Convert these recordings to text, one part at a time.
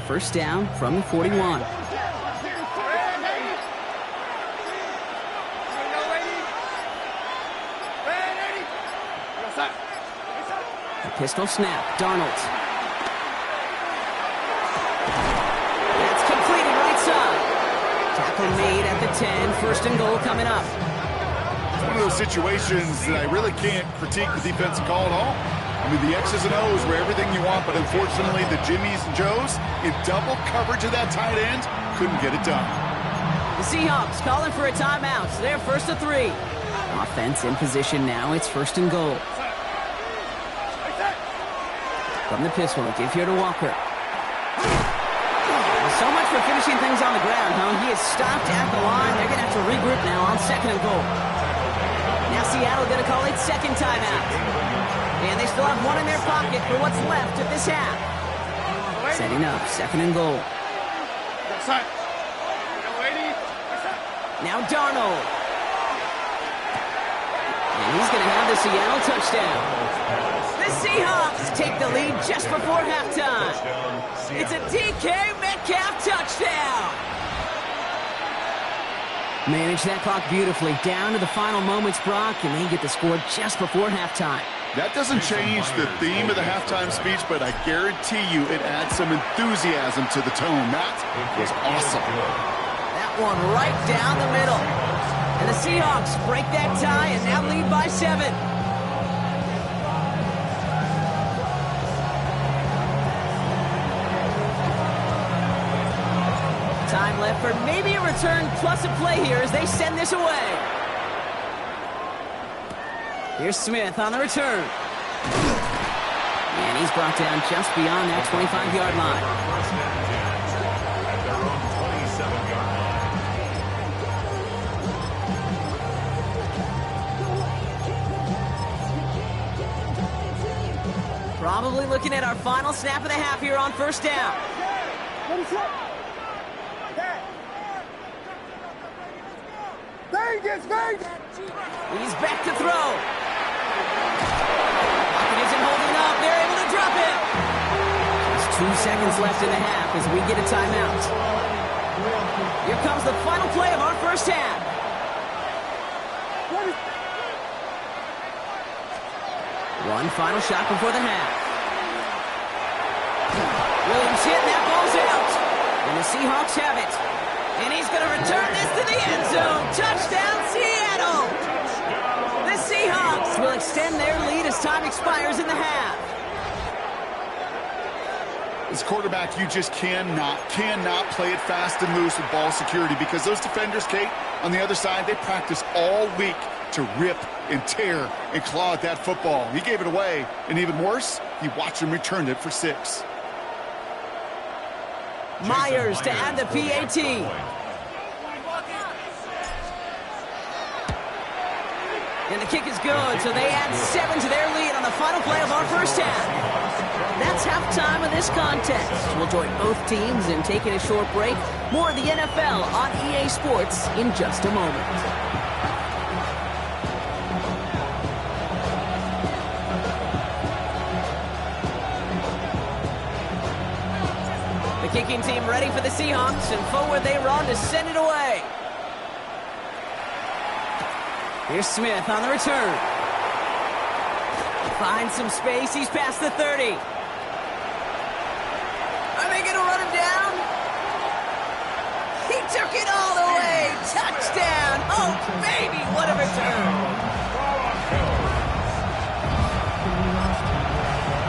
first down from the 41. The pistol snap. Darnold. That's completed right side. Tackle made at the 10. First and goal coming up. It's one of those situations that I really can't critique the defensive call at all. I mean, the X's and O's were everything you want, but unfortunately the Jimmies and Joes in double coverage of that tight end couldn't get it done. The Seahawks calling for a timeout. They're first to 3. Offense in position now. It's first and goal. From the pistol, give here to Walker. So much for finishing things on the ground, huh? He is stopped at the line. They're going to have to regroup now on second and goal. Now Seattle going to call it second timeout. And they still have one in their pocket for what's left of this half. Setting up, second and goal. Now Darnold. And he's going to have the Seattle touchdown. The Seahawks take the lead just before halftime. It's a DK Metcalf touchdown. Manage that clock beautifully. Down to the final moments, Brock, and they get the score just before halftime. That doesn't change the theme of the halftime speech, but I guarantee you it adds some enthusiasm to the tone. That was awesome. That one right down the middle. And the Seahawks break that tie and now lead by 7. Time left for maybe a return plus a play here as they send this away. Here's Smith on the return. And he's brought down just beyond that 25-yard line. Probably looking at our final snap of the half here on first down. He's back to throw. Lockett isn't holding up. They're able to drop it. Just 2 seconds left in the half as we get a timeout. Here comes the final play of our first half. One final shot before the half. Williams hit, and that ball's out. And the Seahawks have it. And he's going to return this to the end zone. Touchdown, Seattle! The Seahawks will extend their lead as time expires in the half. As quarterback, you just cannot play it fast and loose with ball security because those defenders, Kate, on the other side, they practice all week to rip and tear and claw at that football. He gave it away, and even worse, he watched him return it for 6. Myers to add the PAT. And the kick is good, so they add 7 to their lead on the final play of our first half. That's halftime of this contest. We'll join both teams in taking a short break. More of the NFL on EA Sports in just a moment. Kicking team ready for the Seahawks, and forward they run to send it away. Here's Smith on the return. Finds some space. He's past the 30. Are they going to run him down? He took it all the way. Touchdown. Oh, baby, what a return.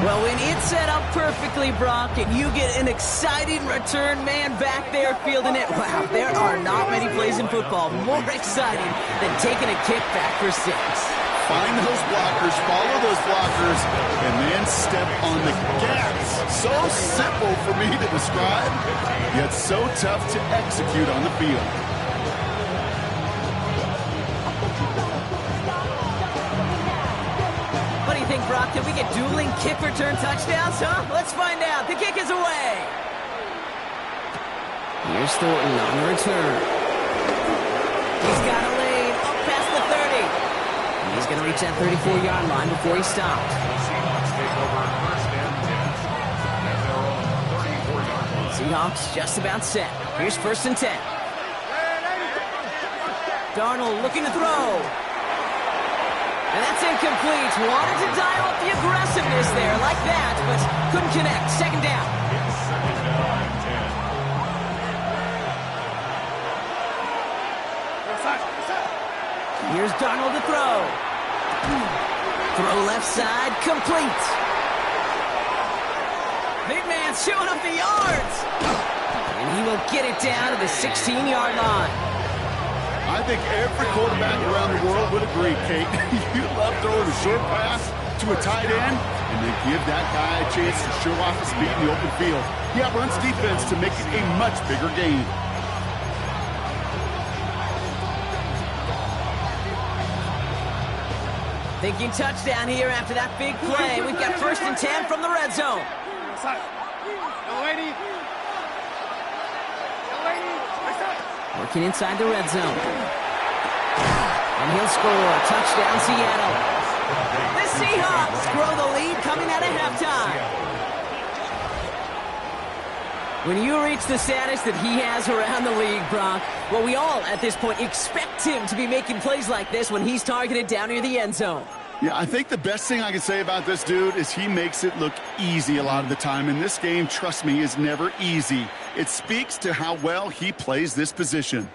Well, when it's set up perfectly, Brock, and you get an exciting return man back there fielding it, wow, there are not many plays in football more exciting than taking a kick back for 6. Find those blockers, follow those blockers, and then step on the gas. So simple for me to describe, yet so tough to execute on the field. What do you think, Brock? Can we get dueling kick return touchdowns, huh? Let's find out. The kick is away. Here's Thornton on the return. He's got a lane up past the 30. And he's going to reach that 34-yard line before he stops. Seahawks just about set. Here's 1st and 10. Darnold looking to throw. And that's incomplete. Wanted to dial up the aggressiveness there like that, but couldn't connect. 2nd down. Here's Darnold to throw. Throw left side, complete. Big man showing up the yards. And he will get it down to the 16-yard line. I think every quarterback around the world would agree, Kate. You love throwing a short pass to a tight end, and then give that guy a chance to show off his speed in the open field. He outruns defense to make it a much bigger game. Thinking touchdown here after that big play. We've got 1st and 10 from the red zone. Working inside the red zone. And he'll score. Touchdown, Seattle. The Seahawks grow the lead coming out of halftime. When you reach the status that he has around the league, Brock, well, we all, at this point, expect him to be making plays like this when he's targeted down near the end zone. Yeah, I think the best thing I can say about this dude is he makes it look easy a lot of the time. And this game, trust me, is never easy. It speaks to how well he plays this position.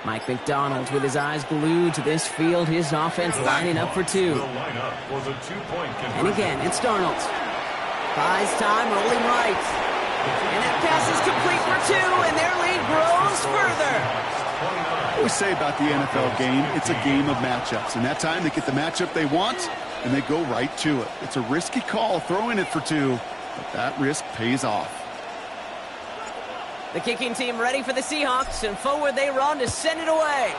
Mike McDonald with his eyes glued to this field. His offense lining up for 2. And again, it's Darnold. Buys time, rolling right. And that pass is complete for 2, and their lead grows further. What we say about the NFL game, it's a game of matchups. And that time they get the matchup they want, and they go right to it. It's a risky call throwing it for 2, but that risk pays off. The kicking team ready for the Seahawks, and forward they run to send it away.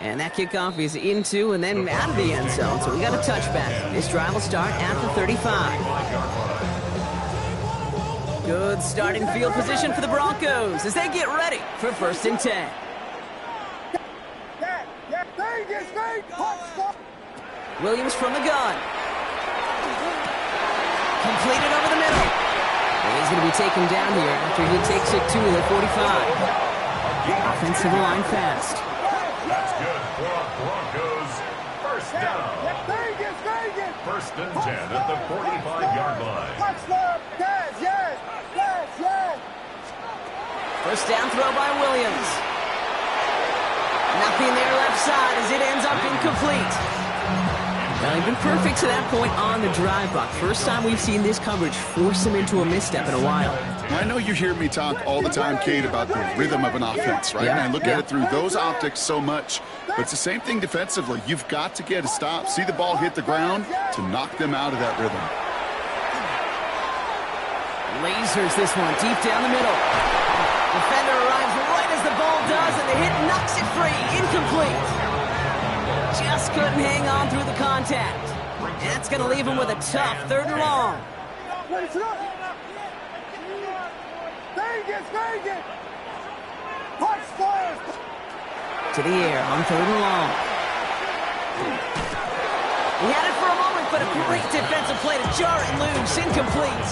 And that kickoff is into and then out of the end zone, so we got a touchback. This drive will start at the 35. Good starting field position for the Broncos as they get ready for 1st and 10. Williams from the gun. Completed over the middle. And he's going to be taken down here after he takes it to the 45. Offensive line fast. That's good for Broncos. 1st down. 1st and 10 at the 45-yard line. 1st down throw by Williams. Nothing there left side as it ends up incomplete. Well, he's been perfect to that point on the drive, Buck. First time we've seen this coverage force him into a misstep in a while. I know you hear me talk all the time, Kate, about the rhythm of an offense, right? Yeah, and I look at it through those optics so much. But it's the same thing defensively. You've got to get a stop, see the ball hit the ground to knock them out of that rhythm. Lasers this one deep down the middle. Defender arrives right as the ball does, and the hit knocks it free. Incomplete. Just couldn't hang on through the contact. And that's going to leave him with a tough 3rd and long. To the air on 3rd and long. He had it for a moment, but a great defensive play to jar it loose. Incomplete.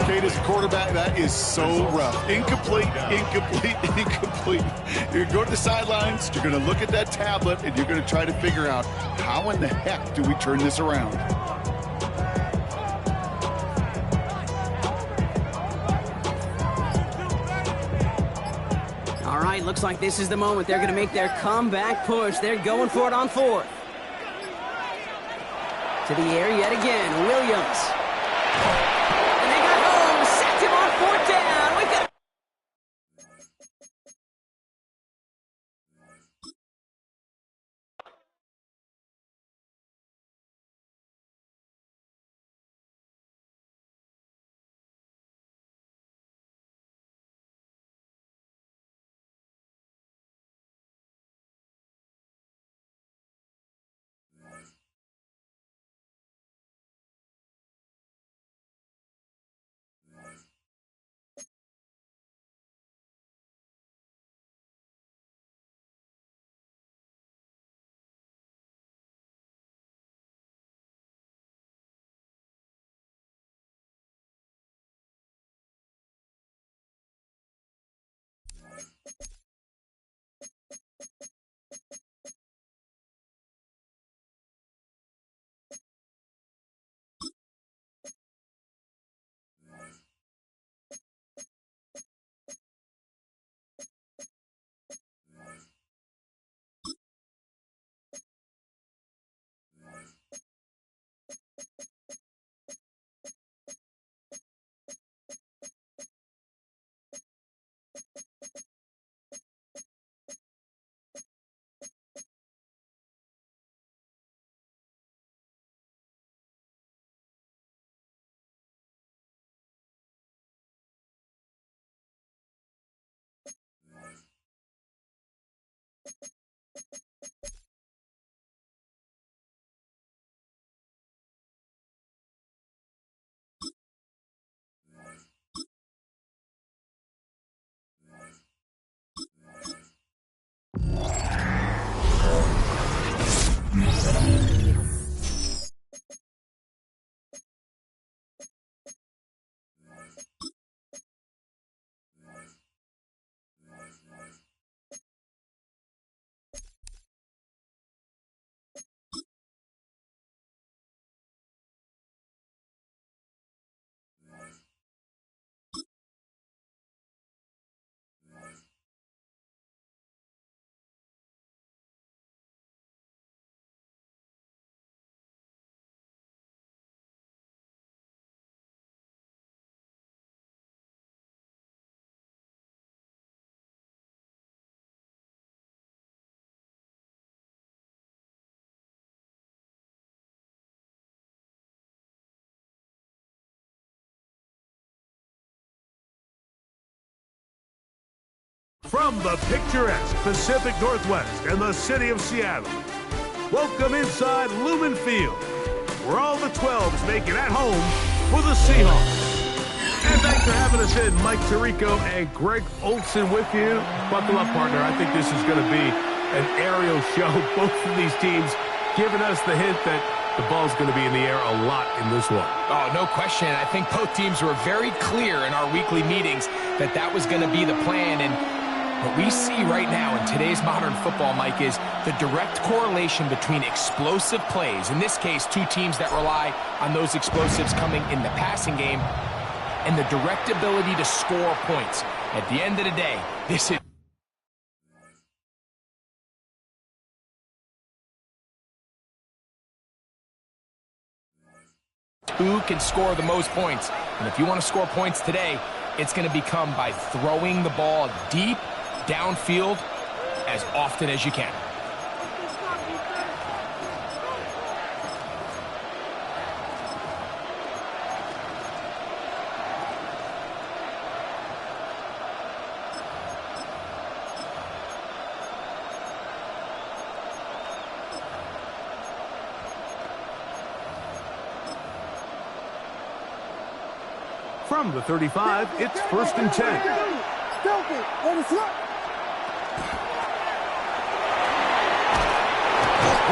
Kate, as a quarterback, that is so rough. Incomplete, incomplete, incomplete. You're going to go to the sidelines, you're going to look at that tablet, and you're going to try to figure out how in the heck do we turn this around. All right, looks like this is the moment. They're going to make their comeback push. They're going for it on 4th. To the air yet again, Williams. And they got home, sacked him on 4th down. We've got From the picturesque Pacific Northwest and the city of Seattle, welcome inside Lumen Field, where all the 12s make it at home for the Seahawks. And thanks for having us in, Mike Tirico and Greg Olsen with you. Buckle up, partner. I think this is going to be an aerial show. Both of these teams giving us the hint that the ball's going to be in the air a lot in this one. Oh, no question. I think both teams were very clear in our weekly meetings that that was going to be the plan. And what we see right now in today's modern football, Mike, is the direct correlation between explosive plays, in this case, two teams that rely on those explosives coming in the passing game, and the direct ability to score points. At the end of the day, this is who can score the most points. And if you want to score points today, it's going to become by throwing the ball deep downfield as often as you can. From the 35, it's 1st and 10.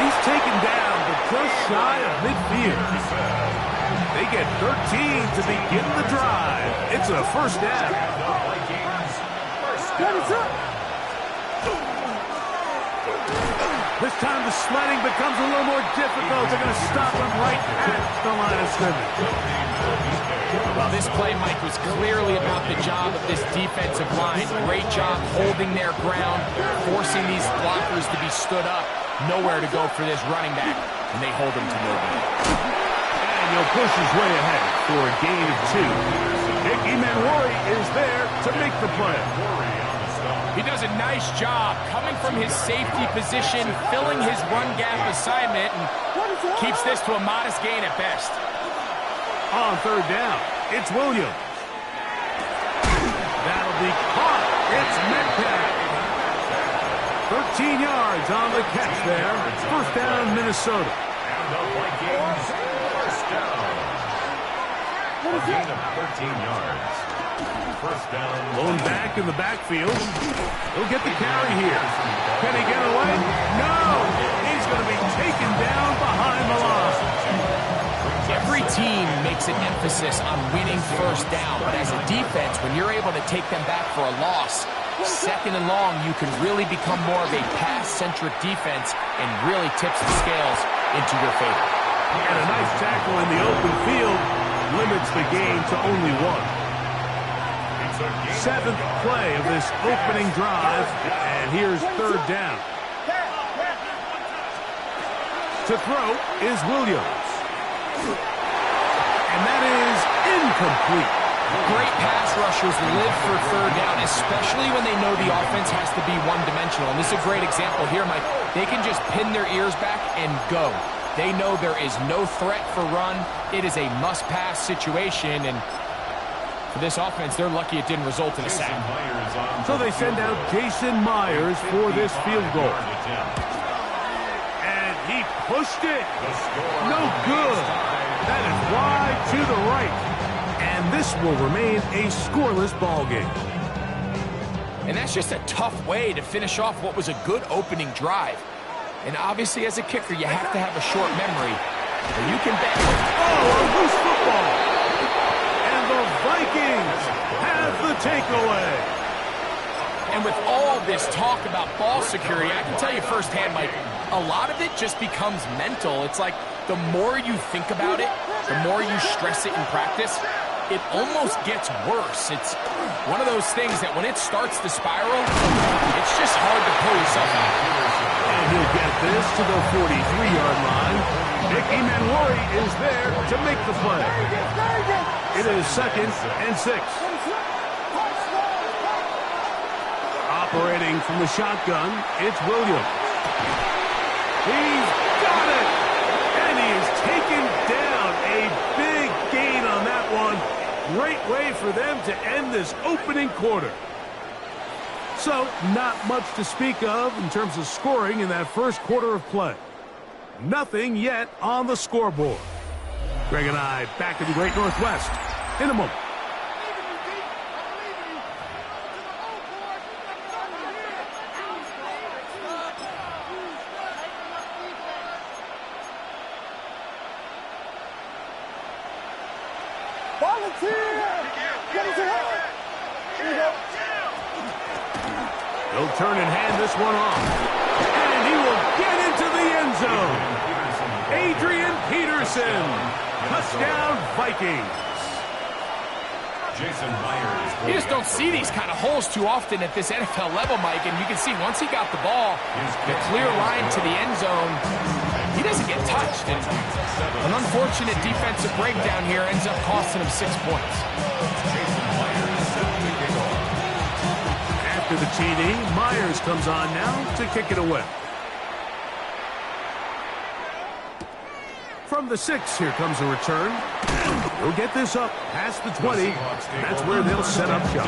He's taken down, but just shy of midfield. They get 13 to begin the drive. It's a 1st down. This time the sledding becomes a little more difficult. They're going to stop him right at the line of scrimmage. Well, this play, Mike, was clearly about the job of this defensive line. Great job holding their ground, forcing these blockers to be stood up. Nowhere to go for this running back, and they hold him to nobody. And he'll push his way ahead for a gain of 2. Nick Emmanwori is there to make the play. He does a nice job coming from his safety position, filling his run gap assignment, and keeps this to a modest gain at best. On 3rd down, it's Williams. That'll be caught. It's Metcalf. 13 yards on the catch there. 1st down, Minnesota. And the Vikings, 1st down. A gain of 13 yards. 1st down. Lone back in the backfield. He'll get the carry here. Can he get away? No! He's going to be taken down behind the line. Every team makes an emphasis on winning 1st down, but as a defense, when you're able to take them back for a loss, 2nd and long, you can really become more of a pass-centric defense and really tips the scales into your favor. And a nice tackle in the open field limits the game to only 1. 7th play of this opening drive, and here's 3rd down. To throw is Williams. And that is incomplete. Great pass rushers live for 3rd down, especially when they know the offense has to be one-dimensional. And this is a great example here, Mike. They can just pin their ears back and go. They know there is no threat for run. It is a must-pass situation, and for this offense, they're lucky it didn't result in a sack. So they send out Jason Myers for this field goal. And he pushed it. No good. That is wide to the right. And this will remain a scoreless ball game. And that's just a tough way to finish off what was a good opening drive. And obviously, as a kicker, you have to have a short memory. But you can bet. Oh, a loose football. And the Vikings have the takeaway. And with all this talk about ball security, I can tell you firsthand, Mike, a lot of it just becomes mental. It's like the more you think about it, the more you stress it in practice, it almost gets worse. It's one of those things that when it starts to spiral, it's just hard to pull yourself out. And he'll get this to the 43-yard line. Nick Emmanwori is there to make the play. It is 2nd and 6. Operating from the shotgun, it's Williams. He's got it! And he is taken down. A big gain on that one. Great way for them to end this opening quarter. So, not much to speak of in terms of scoring in that first quarter of play. Nothing yet on the scoreboard. Greg and I back in the Great Northwest in a moment. He'll turn and hand this one off. And he will get into the end zone. Adrian Peterson. Touchdown, Vikings. Jason Myers. You just don't see these kind of holes too often at this NFL level, Mike. And you can see once he got the ball, the clear line to the end zone, he doesn't get touched. And an unfortunate defensive breakdown here ends up costing him 6 points. After the TD, Myers comes on now to kick it away. From the 6, here comes a return. He'll get this up past the 20. That's where they'll set up shop.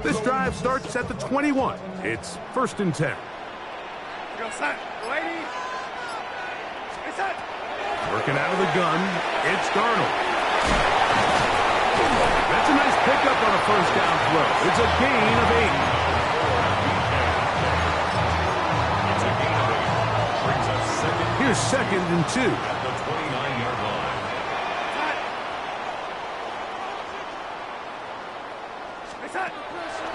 This drive starts at the 21. It's 1st and 10. Working out of the gun, it's Darnold. That's a nice pickup on a first down throw. It's a gain of 8. Here's 2nd and 2. At the 29-yard line.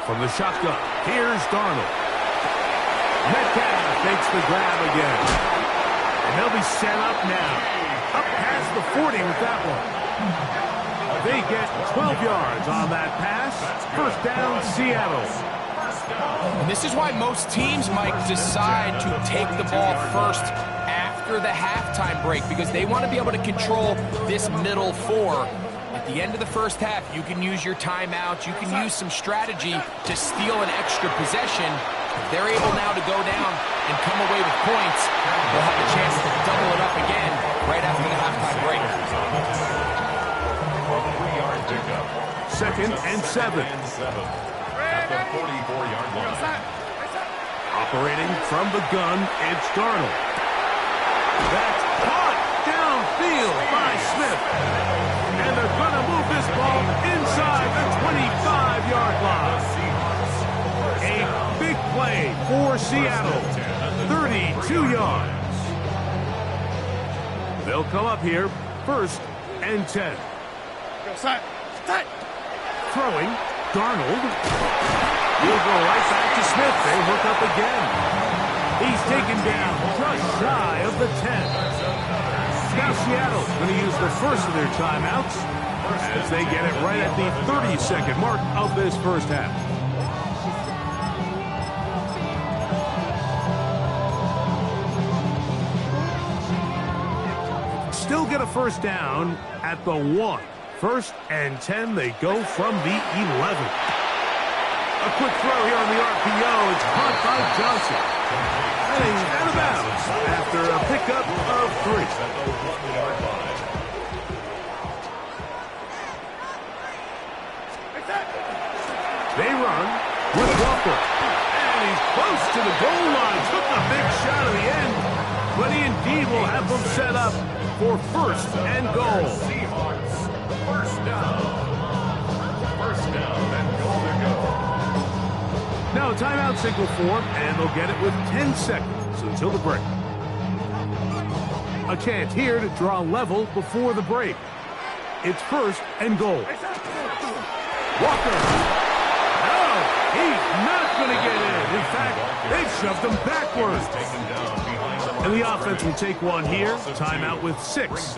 From the shotgun, here's Darnold. Metcalf makes the grab again. And they'll be set up now. Up past the 40 with that one. They get 12 yards on that pass. 1st down, Seattle. And this is why most teams, Mike, decide to take the ball first after the halftime break, because they want to be able to control this middle 4. At the end of the first half, you can use your timeout. You can use some strategy to steal an extra possession. If they're able now to go down and come away with points, they'll have a chance to double it up again right after the halftime break. 2nd and 7. At the 44-yard line. Operating from the gun, it's Darnold. That's caught downfield by Smith. And they're going to move this ball inside the 25-yard line. A big play for Seattle. 32 yards. They'll come up here, 1st and 10. Throwing, Darnold. He'll go right back to Smith. They look up again. He's taken down just shy of the 10. Now Seattle going to use the first of their timeouts as they get it right at the 30-second mark of this first half. Still get a first down at the 1. 1st and 10, they go from the 11. A quick throw here on the RPO. It's caught by Johnson. Heading out of bounds after a pickup of 3. They run with Walker. And he's close to the goal line. Took a big shot at the end. But he indeed will have them set up for 1st and goal. Seahawks, 1st down. 1st down and goal to go. Now a timeout signal form, and they'll get it with 10 seconds until the break. A chance here to draw level before the break. It's 1st and goal. Walker. No, he's not going to get in. In fact, they've shoved him backwards. And the offense will take one here. Timeout with 6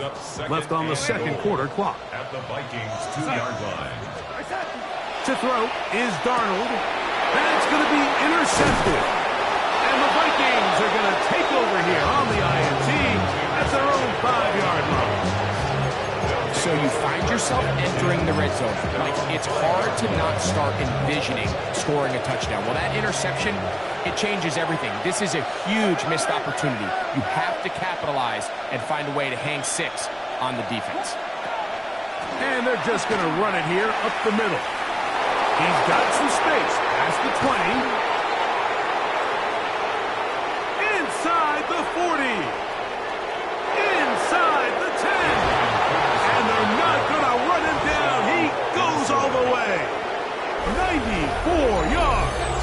left on the 2nd quarter clock. At the Vikings 2-yard line. To throw is Darnold. That's going to be intercepted. And the Vikings are going to take over here on the INT at their own 5-yard line. So you find yourself entering the red zone, like, it's hard to not start envisioning scoring a touchdown. Well, that interception, it changes everything. This is a huge missed opportunity. You have to capitalize and find a way to hang 6 on the defense. And they're just going to run it here up the middle. He's got some space past the 20. Inside the 40. Inside the 10. And they're not going to run him down. He goes all the way. 94 yards.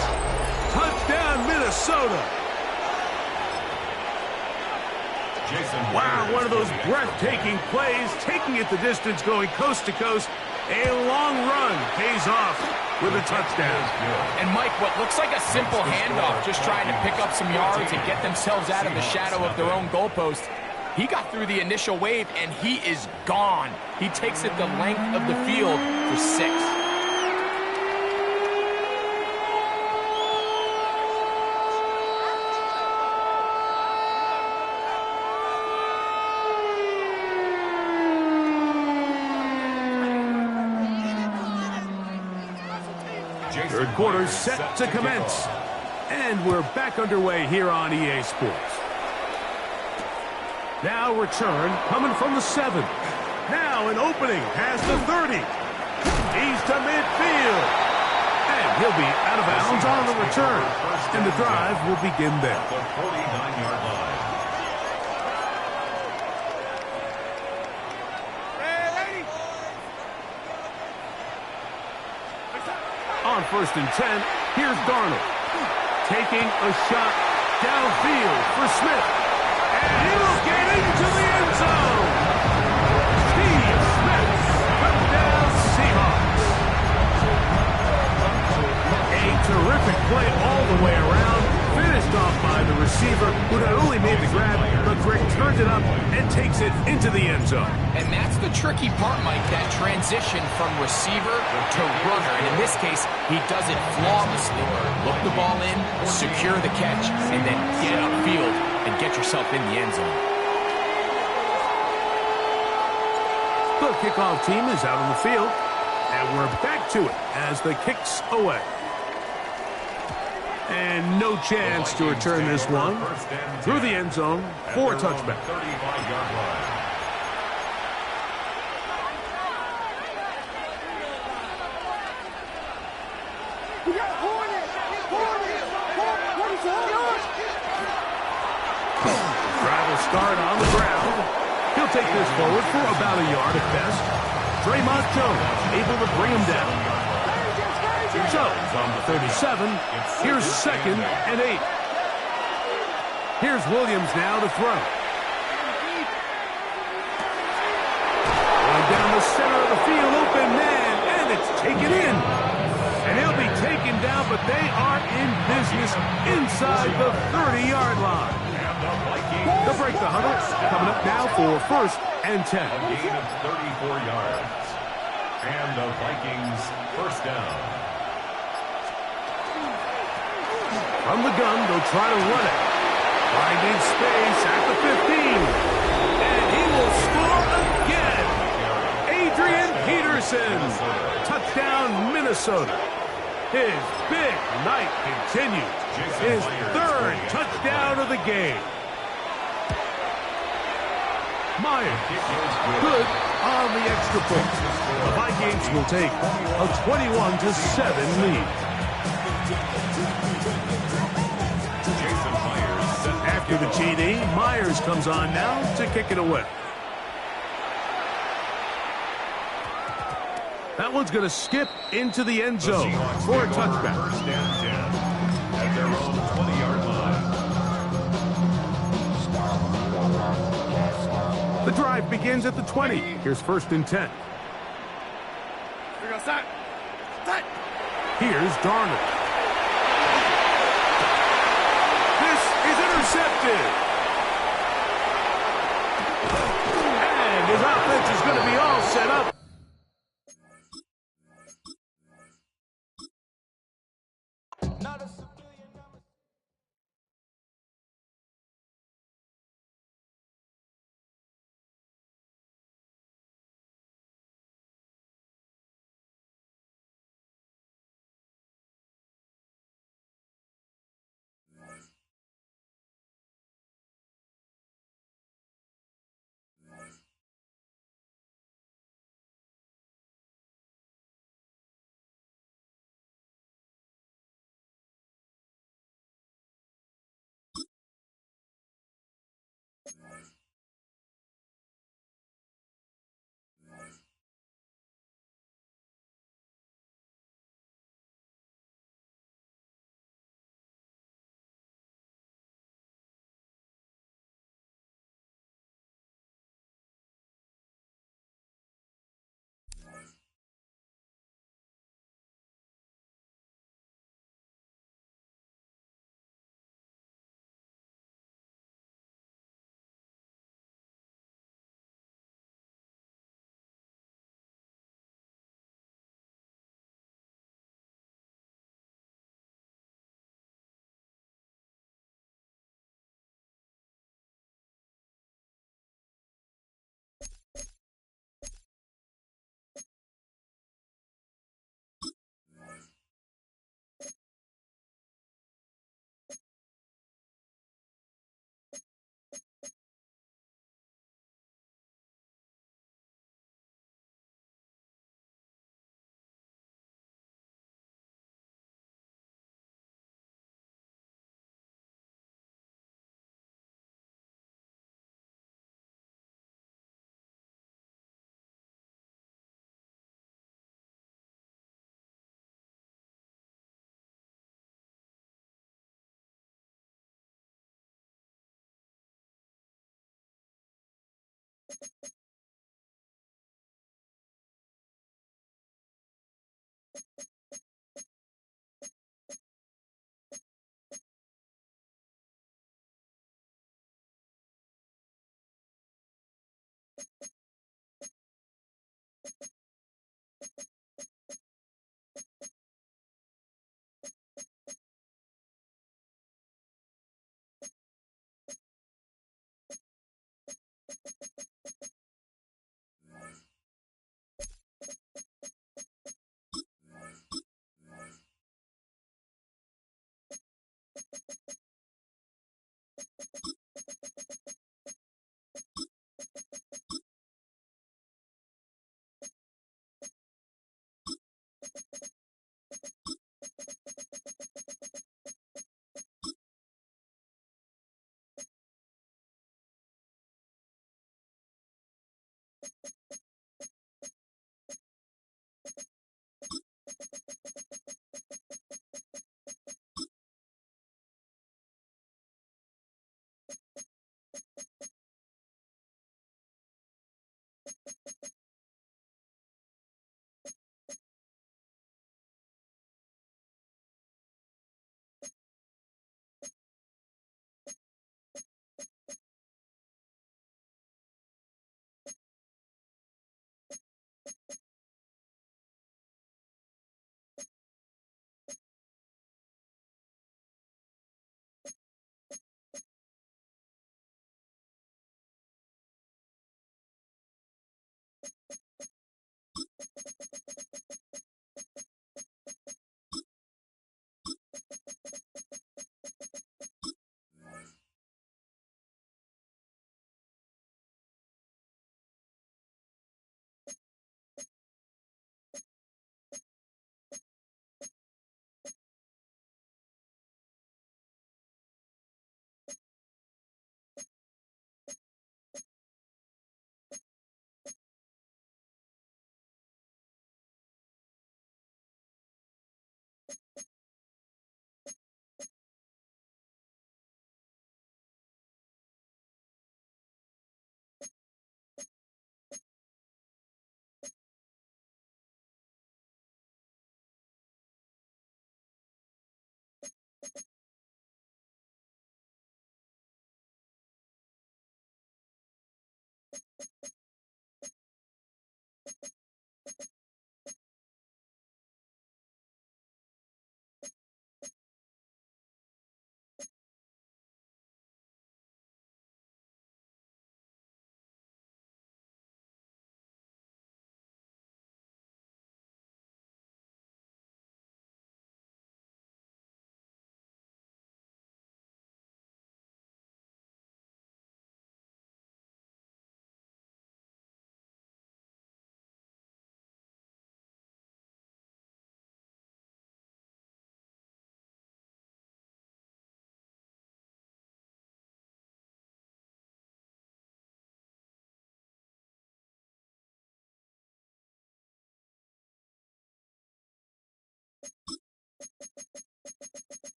Touchdown, Minnesota. Wow, one of those breathtaking plays, taking it the distance, going coast to coast. A long run pays off with a touchdown. And Mike, what looks like a simple handoff, just trying to pick up some yards and get themselves out of the shadow of their own goalpost. He got through the initial wave, and he is gone. He takes it the length of the field for 6. Third quarter set to commence. And we're back underway here on EA Sports. Now return coming from the 7. Now an opening past the 30. He's to midfield. And he'll be out of bounds on the return. And the drive will begin there. The 49-yard line. On 1st and 10, here's Darnold. Taking a shot downfield for Smith. And he will get into the end zone. Steve Smith, touchdown Seahawks. A terrific play all the way around. Finished off by the receiver, who not only made the grab, but Greg turns it up and takes it into the end zone. And that's the tricky part, Mike, that transition from receiver to runner. And in this case, he does it flawlessly. Look the ball in, secure the catch, and then get upfield and get yourself in the end zone. The kickoff team is out on the field, and we're back to it as the kick's away. And no chance to return this one through the end zone for a touchback. 35-yard line. Drive will start on the ground. He'll take this forward for about a yard at best. Draymond Jones able to bring him down. So, from the 37, here's 2nd and 8. Here's Williams now to throw. Going down the center of the field, open man, and it's taken in. And he'll be taken down, but they are in business inside the 30-yard line. They'll break the huddle, coming up now for 1st and 10. A gain of 34 yards. And the Vikings first down. From the gun, they'll try to run it. Finding space at the 15. And he will score again. Adrian Peterson. Touchdown, Minnesota. His big night continues. His 3rd touchdown of the game. Myers, good on the extra point. The Vikings will take a 21-7 lead. After the TD, Myers comes on now to kick it away. That one's going to skip into the end zone for a touchback. 1st and 10 at their own 20-yard line. The drive begins at the 20. Here's 1st and 10. Here's Darnold. Intercepted. And his offense is going to be all set up.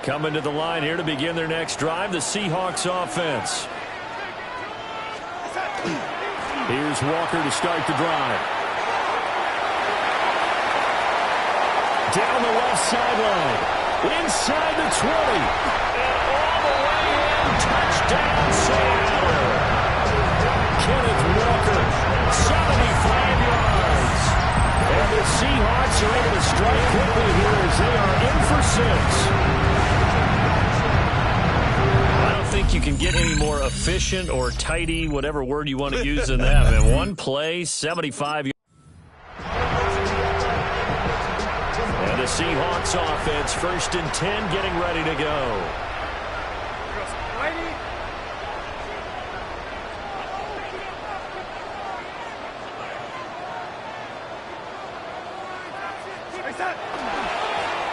Coming to the line here to begin their next drive, the Seahawks offense. Here's Walker to start the drive. Down the left sideline. Inside the 20. And all the way in. Touchdown, Seattle. Kenneth Walker, 75 yards. And the Seahawks are able to strike quickly here as they are in for 6. I don't think you can get any more efficient or tidy, whatever word you want to use in that. Man, one play, 75 yards. And the Seahawks offense, 1st and 10, getting ready to go.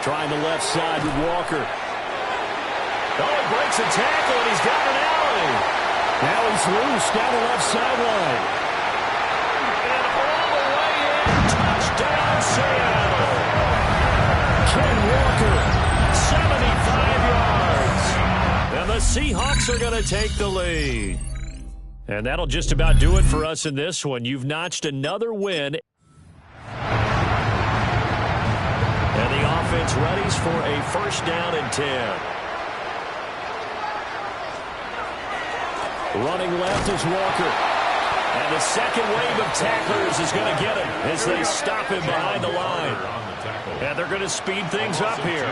Trying the left side with Walker. Oh, he breaks a tackle, and he's got an alley. Now he's loose down the left sideline. And all the way in, touchdown, Seattle. Ken Walker, 75 yards. And the Seahawks are going to take the lead. And that'll just about do it for us in this one. You've notched another win. And the offense readies for a 1st down and 10. Running left is Walker. And the second wave of tacklers is going to get him as they stop him behind the line. And they're going to speed things up here.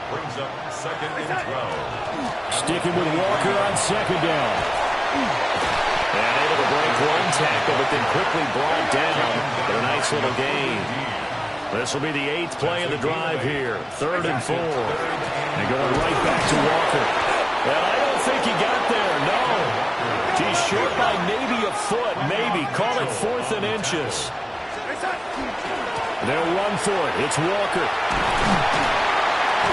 Brings up 2nd and 12. Sticking with Walker on 2nd down. And able to break one tackle, but then quickly brought down for a nice little gain. This will be the 8th play of the drive here. 3rd and 4. And going right back to Walker. And I don't think he got there, no. He's short by maybe a foot, maybe. Call it 4th and inches. They'll run for it. It's Walker.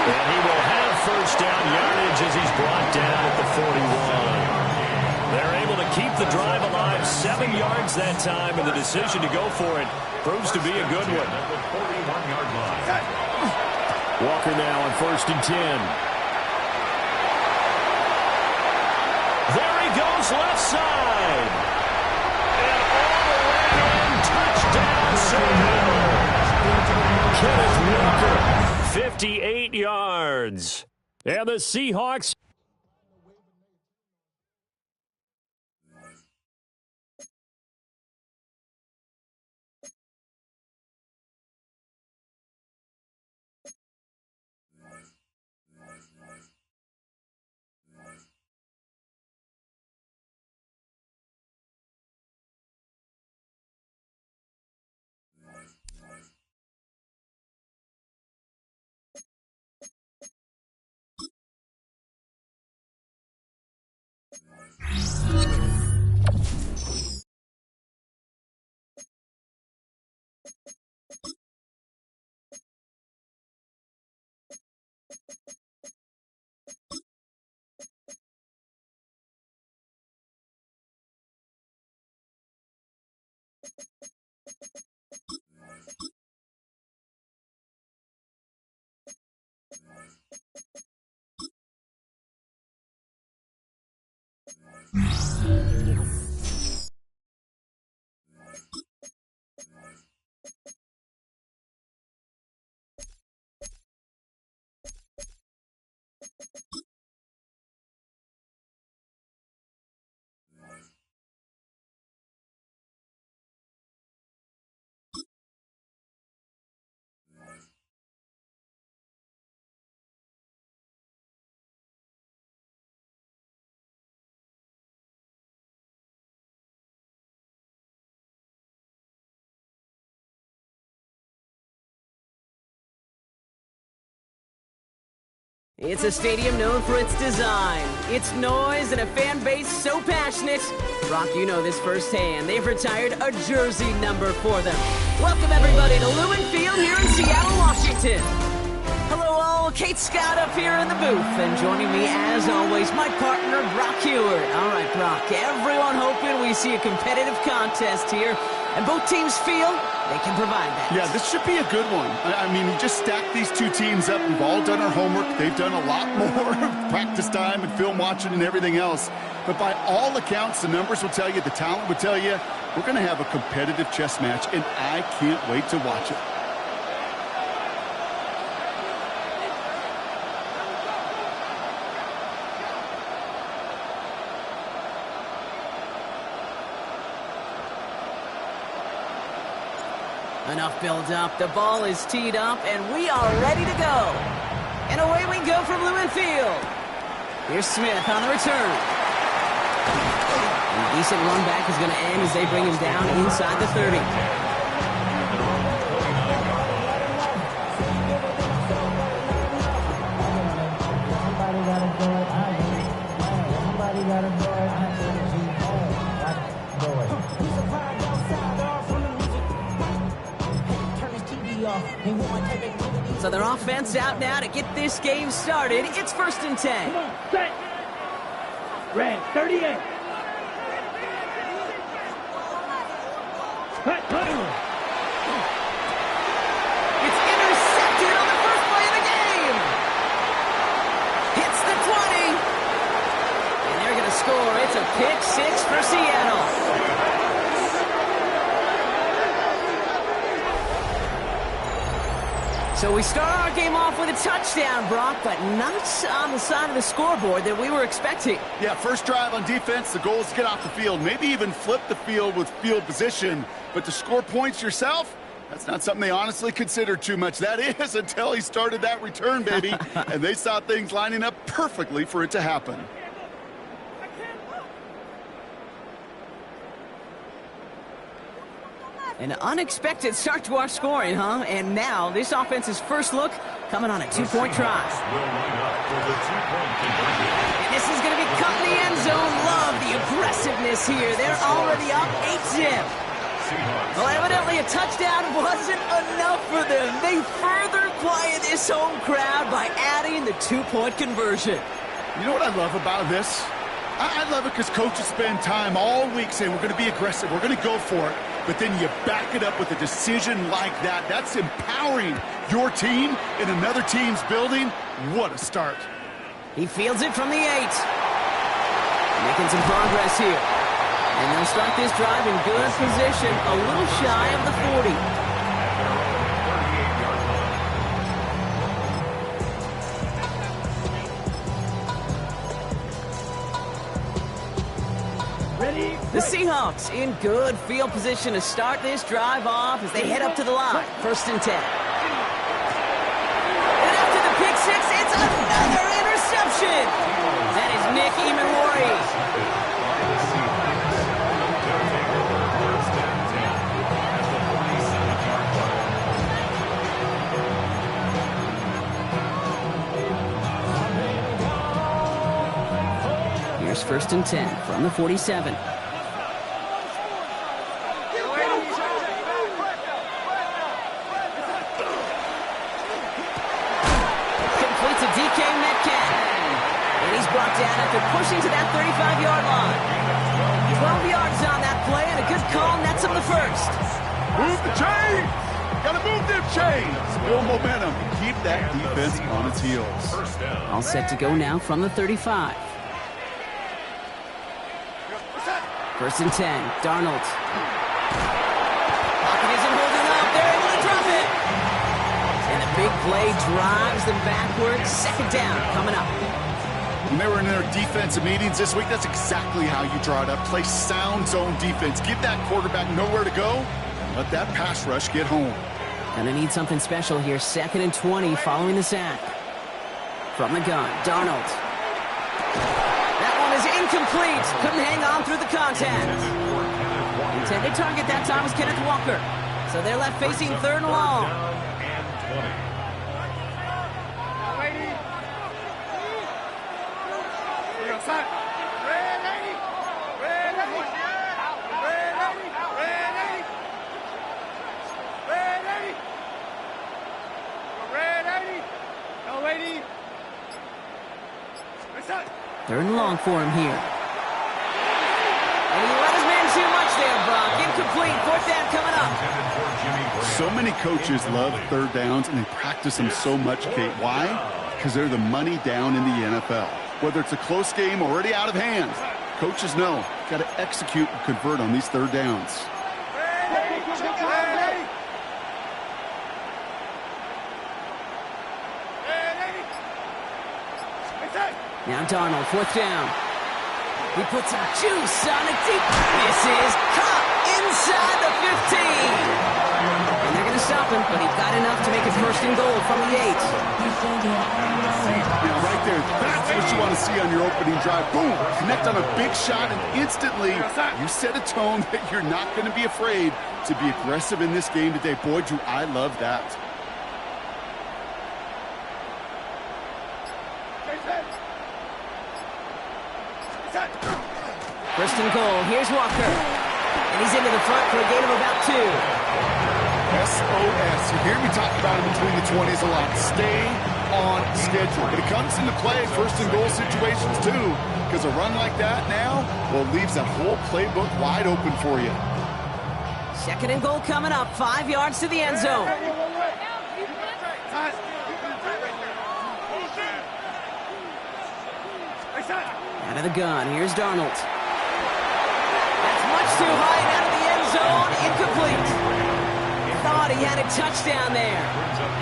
And he will have 1st down yardage as he's brought down at the 41. They're able to keep the drive alive, 7 yards that time, and the decision to go for it proves to be a good one. Walker now on 1st and 10. There he goes left side. And all the way in, touchdown, Seattle. Kenneth Walker, 58 yards. And the Seahawks. It's a stadium known for its design, its noise, and a fan base so passionate. Brock, you know this firsthand. They've retired a jersey number for them. Welcome, everybody, to Lumen Field here in Seattle, Washington. Hello, all. Kate Scott up here in the booth. And joining me, as always, my partner, Brock Huard. All right, Brock, everyone hoping we we see a competitive contest here, and both teams feel they can provide that. Yeah, this should be a good one. I mean, you just stack these two teams up. We've all done our homework. They've done a lot more practice time and film watching and everything else. But by all accounts, the numbers will tell you, the talent will tell you, we're going to have a competitive chess match, and I can't wait to watch it. Enough build up. The ball is teed up, and we are ready to go. And away we go from Lumen Field. Here's Smith on the return. And a decent run back is going to end as they bring him down inside the 30. So their offense out now to get this game started. It's 1st and 10. Come on, set. Red, 38. It's intercepted on the first play of the game. Hits the 20. And they're going to score. It's a pick six for Seattle. So we start our game off with a touchdown, Brock, but not on the side of the scoreboard that we were expecting. Yeah, first drive on defense, the goal is to get off the field, maybe even flip the field with field position. But to score points yourself, that's not something they honestly considered too much. That is until he started that return, baby. And they saw things lining up perfectly for it to happen. An unexpected start to our scoring, huh? And now this offense's first look coming on a two-point try. And this is going to be cut in the end zone. Love the aggressiveness here. They're already up 8-0. Well, evidently a touchdown wasn't enough for them. They further quiet this home crowd by adding the two-point conversion. You know what I love about this? I love it because coaches spend time all week saying we're going to be aggressive, we're going to go for it. But then you back it up with a decision like that. That's empowering your team in another team's building. What a start. He fields it from the 8. Making some progress here. And they'll start this drive in good position, a little shy of the 40. The Seahawks in good field position to start this drive off as they head up to the line. 1st and 10. And after the pick six, it's another interception. That is Nick Emanwari. Here's 1st and 10 from the 47. Down after pushing to that 35-yard line. 12 yards on that play, and a good call nets him the first. Move the chains! Gotta move them chains! Build momentum. Keep that defense on its heels. All set to go now from the 35. 1st and 10. Darnold. Pocket isn't holding up. They're able to drop it. And the big play drives them backwards. 2nd down coming up. When they were in their defensive meetings this week, that's exactly how you draw it up. Play sound zone defense. Give that quarterback nowhere to go. Let that pass rush get home. Gonna need something special here. 2nd and 20 following the sack. From the gun, Darnold. That one is incomplete. Couldn't hang on through the contact. Intended target that time was Kenneth Walker. So they're left facing 3rd and long. Third and long for him here. And he let his man too much there, Brock. Incomplete. Fourth down coming up. So many coaches love third downs, and they practice them so much, Kate. Why? Because they're the money down in the NFL. Whether it's a close game already out of hand, coaches know got to execute and convert on these third downs. Now Darnold, fourth down. He puts some juice on it deep. This is caught inside the 15. And they're going to stop him, but he's got enough to make it first and goal from the 8. Now, right there, that's what you want to see on your opening drive. Boom! Connect on a big shot, and instantly you set a tone that you're not going to be afraid to be aggressive in this game today. Boy, Drew, I love that. First and goal. Here's Walker. And he's into the front for a gain of about 2. SOS. You hear me talk about it between the 20s a lot. Stay on schedule. But it comes into play in first and goal situations too. Because a run like that now, well, leaves that whole playbook wide open for you. Second and goal coming up. 5 yards to the end zone. Out of the gun. Here's Darnold. That's much too high and out of the end zone. Incomplete. Thought he had a touchdown there.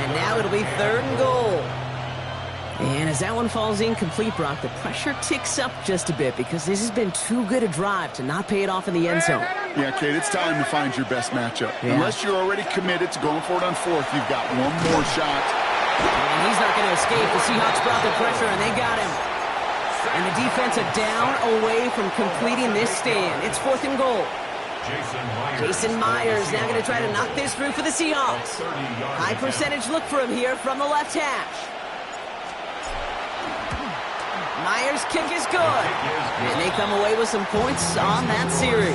And now it'll be third and goal. And as that one falls incomplete, Brock, the pressure ticks up just a bit because this has been too good a drive to not pay it off in the end zone. Yeah, Kate, it's time to find your best matchup. Yeah. Unless you're already committed to going for it on fourth, you've got one more shot. And he's not going to escape. The Seahawks brought the pressure, and they got him. And the defense are down away from completing this stand. It's fourth and goal. Jason Myers now going to try to knock this through for the Seahawks. High percentage look for him here from the left hash. Myers' kick is good. And they come away with some points on that series.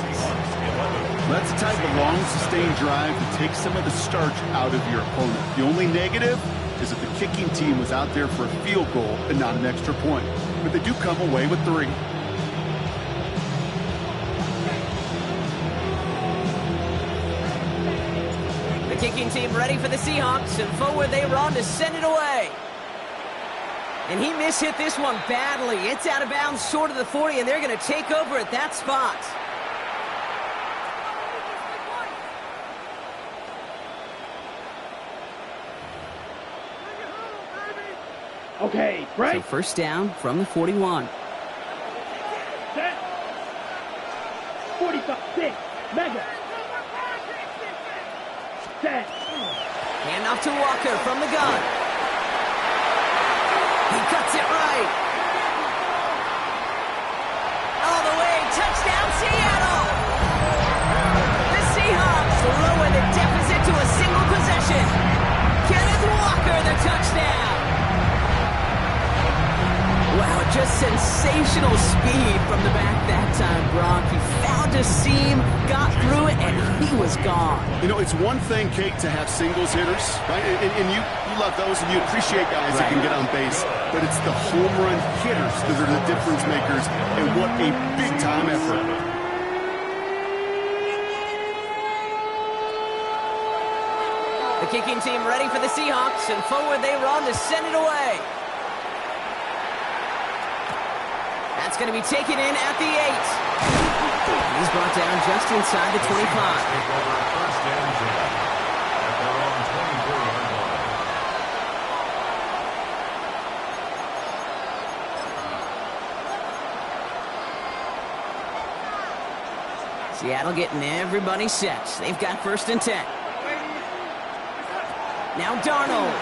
That's the type of long, sustained drive that takes some of the starch out of your opponent. The only negative is that the kicking team was out there for a field goal and not an extra point. But they do come away with 3. The kicking team ready for the Seahawks, and forward they run to send it away. And he mishit this one badly. It's out of bounds short of the 40, and they're going to take over at that spot. Okay, break. So first down from the 41. Set. 45, 6, mega. Set. Hand off to Walker from the gun. He cuts it right. All the way, touchdown Seattle. The Seahawks lower the deficit to a single possession. Kenneth Walker, the touchdown. Wow, just sensational speed from the back that time, Brock. He found a seam, got through it, and he was gone. You know, it's one thing, Kate, to have singles hitters, right? And you love those, and you appreciate guys that can get on base. But it's the home run hitters that are the difference makers, and what a big-time effort. The kicking team ready for the Seahawks, and forward they run to send it away. That's going to be taken in at the 8. He's brought down just inside the 25. Seattle getting everybody set. They've got first and 10. Now Darnold.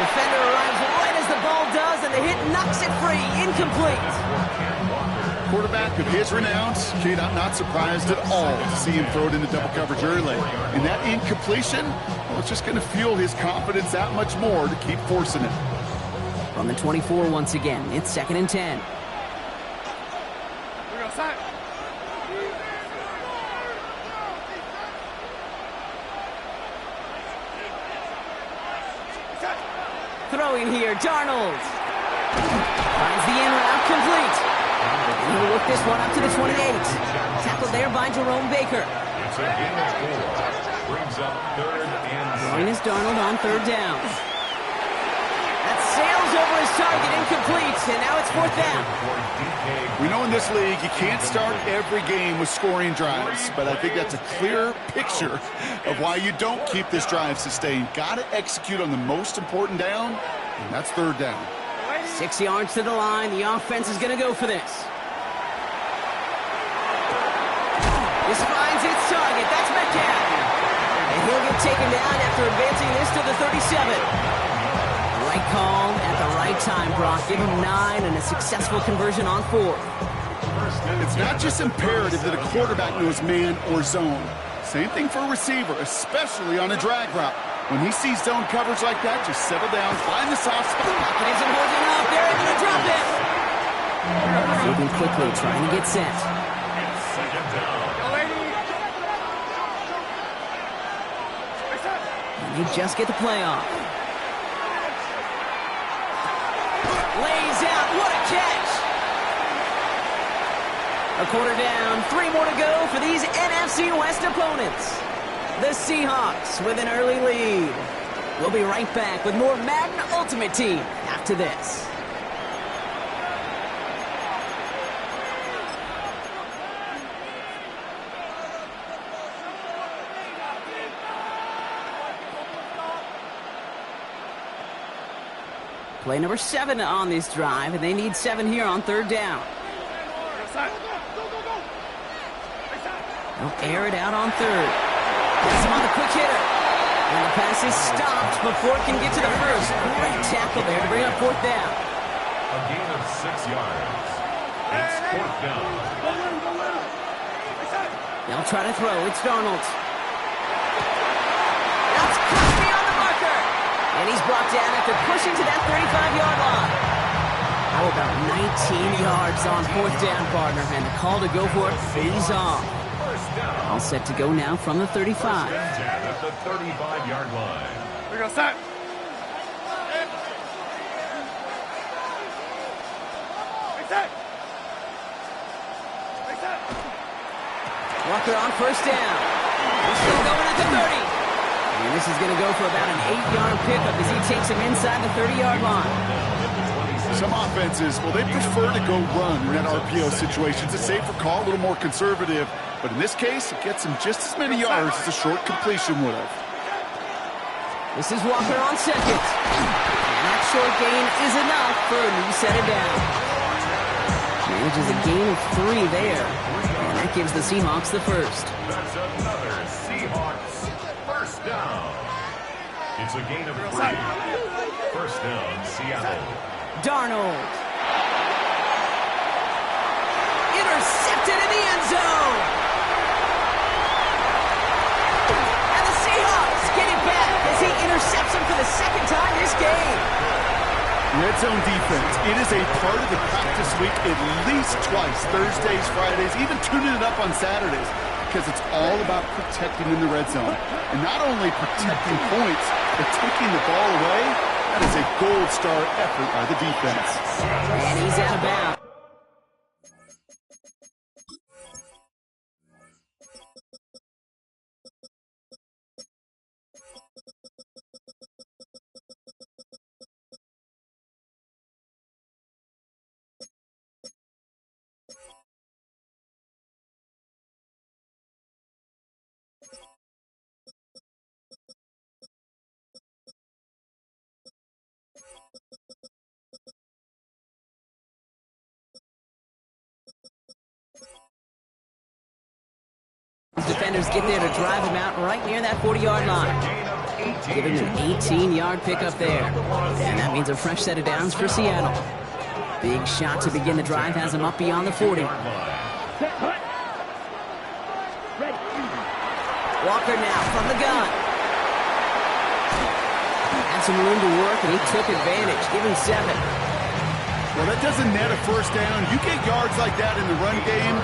Defender arrives right as the ball does, and the hit knocks it free. Incomplete. Quarterback of his renown, Kate, I'm not surprised at all to see him throw it into double coverage early. And that incompletion, well, it's just going to fuel his confidence that much more to keep forcing it. From the 24 once again, it's second and 10. Throwing here, Darnold. Finds the in route complete. And he'll look this one up to the 28. Tackled there by Jerome Baker. It's a gain of 4. Brings up 3rd and 6. Throwing is Darnold on 3rd down. That sails over his target, incomplete, and now it's 4th down. We know in this league you can't start every game with scoring drives, but I think that's a clear picture of why you don't keep this drive sustained. Got to execute on the most important down, and that's 3rd down. 6 yards to the line. The offense is going to go for this. This finds its target. That's Metcalf. And he'll get taken down after advancing this to the 37. Right call at the right time, Brock. Give him 9 and a successful conversion on 4th. It's not just imperative that a quarterback knows man or zone. Same thing for a receiver, especially on a drag route. When he sees zone coverage like that, just settle down, find the soft spot. Pocket isn't holding up. They're able to drop it. Moving quickly, trying to get set. Second down. And they just get the play off. Lays out. What a catch. A quarter down. 3 more to go for these NFC West opponents. The Seahawks with an early lead. We'll be right back with more Madden Ultimate Team after this. Play number 7 on this drive, and they need 7 here on 3rd down. They'll air it out on 3rd. Gets him on the quick hitter. And the pass is stopped before it can get to the first. Great tackle there to bring up 4th down. A gain of 6 yards. It's 4th down. They'll try to throw. It's Darnold. That's Crosby on the marker. And he's brought down after pushing to that 35-yard line. How about 19 yards on 4th down, partner? And the call to go for it pays off. All set to go now from the 35. At the 35-yard line. We go set. Walker on 1st down. He's still going at the 30. And this is going to go for about an 8-yard pickup as he takes him inside the 30-yard line. Some offenses, well, they prefer to go run in that RPO situation. It's a safer call, a little more conservative. But in this case, it gets him just as many yards as a short completion would have. This is Walker on 2nd. And that short gain is enough for a new set of down. Manages a gain of 3 there. And that gives the Seahawks the first. That's another Seahawks 1st down. It's a gain of 3. 1st down, Seattle. Darnold. Intercepted in the end zone. And the Seahawks get it back as he intercepts him for the 2nd time this game. Red zone defense, it is a part of the practice week at least twice, Thursdays, Fridays, even tuning it up on Saturdays, because it's all about protecting in the red zone. And not only protecting points, but taking the ball away. That is a gold star effort by the defense. And he's out of bounds. Defenders get there to drive him out right near that 40-yard line. Giving him an 18-yard pickup there. And that means a fresh set of downs for Seattle. Big shot to begin the drive has him up beyond the 40. Walker now from the gun. Had some room to work, and he took advantage. Give him 7. Well, that doesn't net a 1st down. You get yards like that in the run game,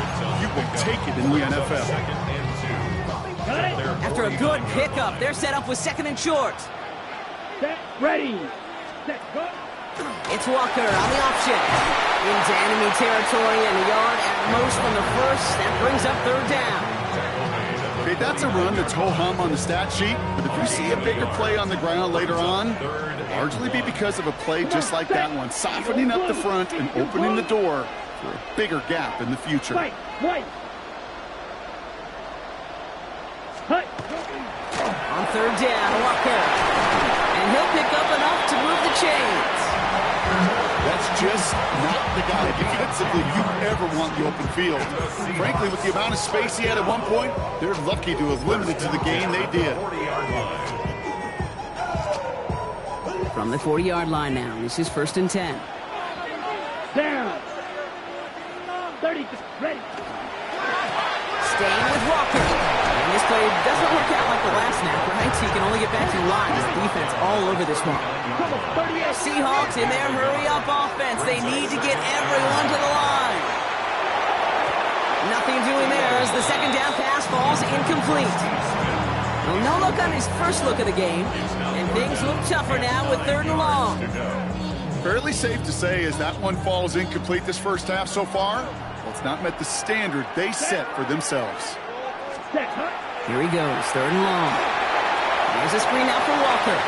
you will take it in the NFL. After a good pickup, they're set up with 2nd and short. Set, ready. Set, go. It's Walker on the option. Into enemy territory and a yard at most from the first. That brings up third down. Okay, that's a run that's ho-hum on the stat sheet, but if you see a bigger play on the ground later on, largely be because of a play just like that one, softening up the front and opening the door for a bigger gap in the future. Right. On third down, Walker. And he'll pick up enough to move the chains. That's just not the guy defensively you ever want the open field. Frankly, with the amount of space he had at one point, they're lucky to have limited to the gain they did. From the 40-yard line now, this is 1st and 10. Down. 30, ready. Staying with Walker. And this play doesn't work out like the last snap, right? So you can only get back to the line. His defense all over this one. Seahawks in their hurry-up offense. They need to get everyone to the line. Nothing doing there as the second down pass falls incomplete. Well, no look on his first look of the game, and things look tougher now with 3rd and long. Fairly safe to say as that one falls incomplete this first half so far, well, it's not met the standard they set for themselves. Here he goes, 3rd and long. There's a screen out for Walker.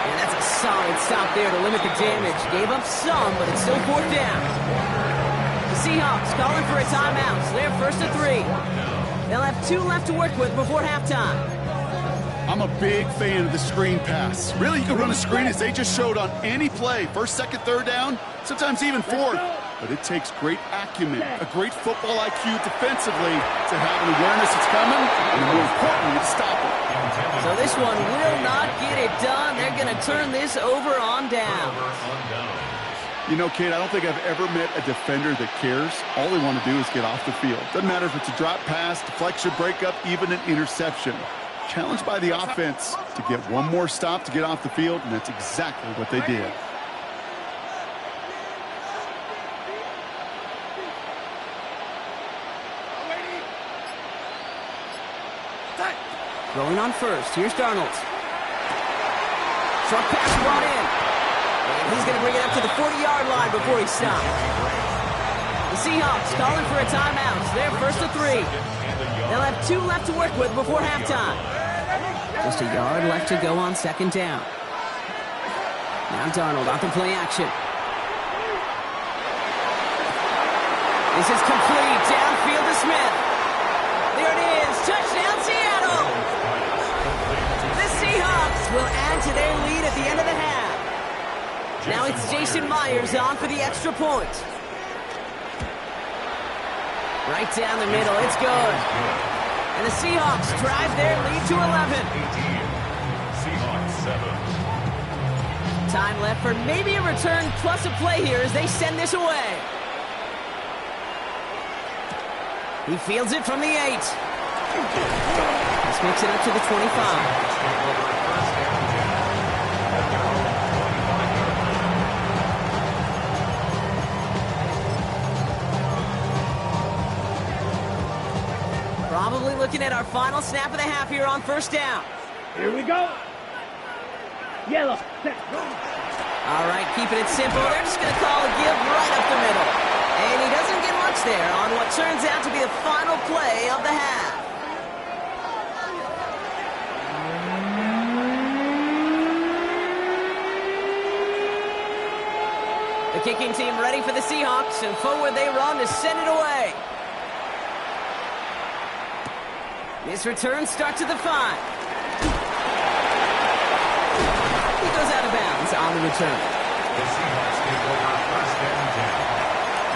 And that's a solid stop there to limit the damage. Gave up some, but it's still 4th down. The Seahawks calling for a timeout. So they're 1st and 3. They'll have 2 left to work with before halftime. I'm a big fan of the screen pass. Really, you can run a screen as they just showed on any play. 1st, 2nd, 3rd down, sometimes even 4th. But it takes great acumen, a great football IQ defensively to have an awareness it's coming, and more importantly, to stop it. So this one will not get it done. They're going to turn this over on down. You know, Kate, I don't think I've ever met a defender that cares. All they want to do is get off the field. Doesn't matter if it's a drop pass, deflection, breakup, even an interception. Challenged by the offense to get one more stop to get off the field, and that's exactly what they did. Rolling on first. Here's Darnold. Short pass brought in. And he's going to bring it up to the 40-yard line before he stops. The Seahawks calling for a timeout. They're 1st and 3. They'll have 2 left to work with before halftime. Just a yard left to go on 2nd down. Now Darnold off the play action. This is complete. Downfield to Smith. There it is. Touchdown, Seattle. The Seahawks will add to their lead at the end of the half. Now it's Jason Myers on for the extra point. Right down the middle. It's good. And the Seahawks drive their lead to 11. Seahawks 7. Time left for maybe a return plus a play here as they send this away. He fields it from the 8. This makes it up to the 25. Probably looking at our final snap of the half here on 1st down. Here we go. Yellow. Set. All right, keeping it simple. They're just going to call a give right up the middle. And he doesn't get much there on what turns out to be the final play of the half. The kicking team ready for the Seahawks, and forward they run to send it away. This return starts at the 5. He goes out of bounds on the return. The Seahawks take over 1st and 10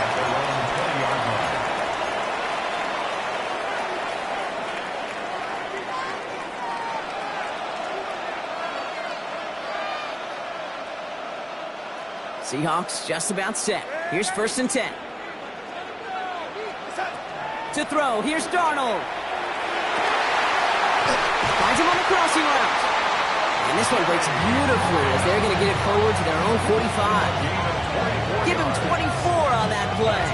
at their own 20-yard line. Seahawks just about set. Here's 1st and 10. To throw, here's Darnold. Finds him on the crossing route. And this one breaks beautifully as they're going to get it forward to their own 45. Give him 24 on that play.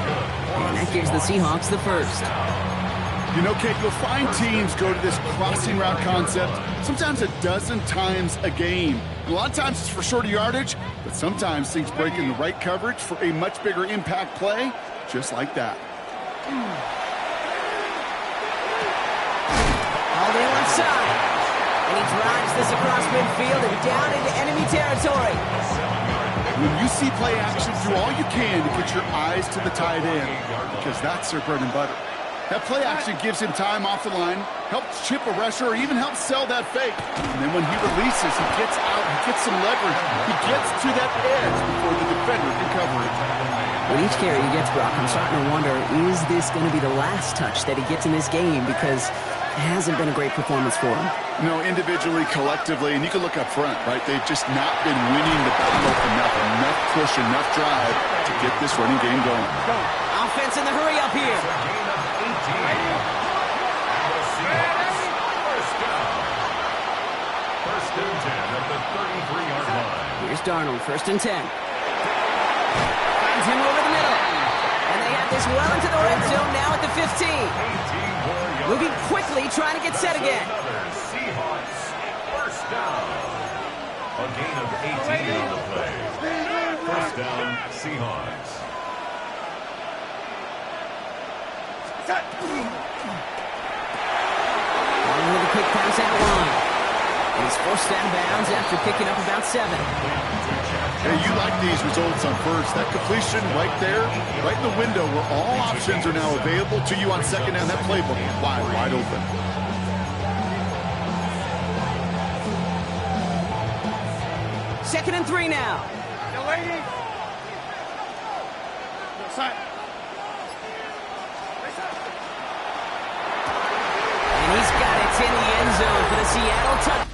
And that gives the Seahawks the first. You know, Kate, you'll find teams go to this crossing route concept sometimes a dozen times a game. A lot of times it's for shorter yardage, but sometimes things break in the right coverage for a much bigger impact play, just like that. All the left side. And he drives this across midfield and down into enemy territory. When you see play action, do all you can to get your eyes to the tight end, because that's their bread and butter. That play action gives him time off the line, helps chip a rusher, or even helps sell that fake. And then when he releases, he gets out, he gets some leverage. He gets to that edge before the defender can cover it. With each carry he gets, Brock, I'm starting to wonder, is this going to be the last touch that he gets in this game? Because it hasn't been a great performance for him. No, individually, collectively, and you can look up front, right? They've just not been winning the battle enough push, enough drive to get this running game going. Offense in the hurry up here. First and 10 at the 33-yard line. Here's Darnold, 1st and 10. Finds him over the middle. And they have this well into the red zone now at the 15. Moving quickly, trying to get set again. Seahawks, first down. A gain of 18 on the play. First down, Seahawks. One with a quick pass out line. And he's forced out of bounds after picking up about 7. Hey, you like these results on first. That completion right there, right in the window where all options are now available to you on second down. That playbook wide open. Second and 3 now. And he's got it in the end zone for the Seattle touchdown.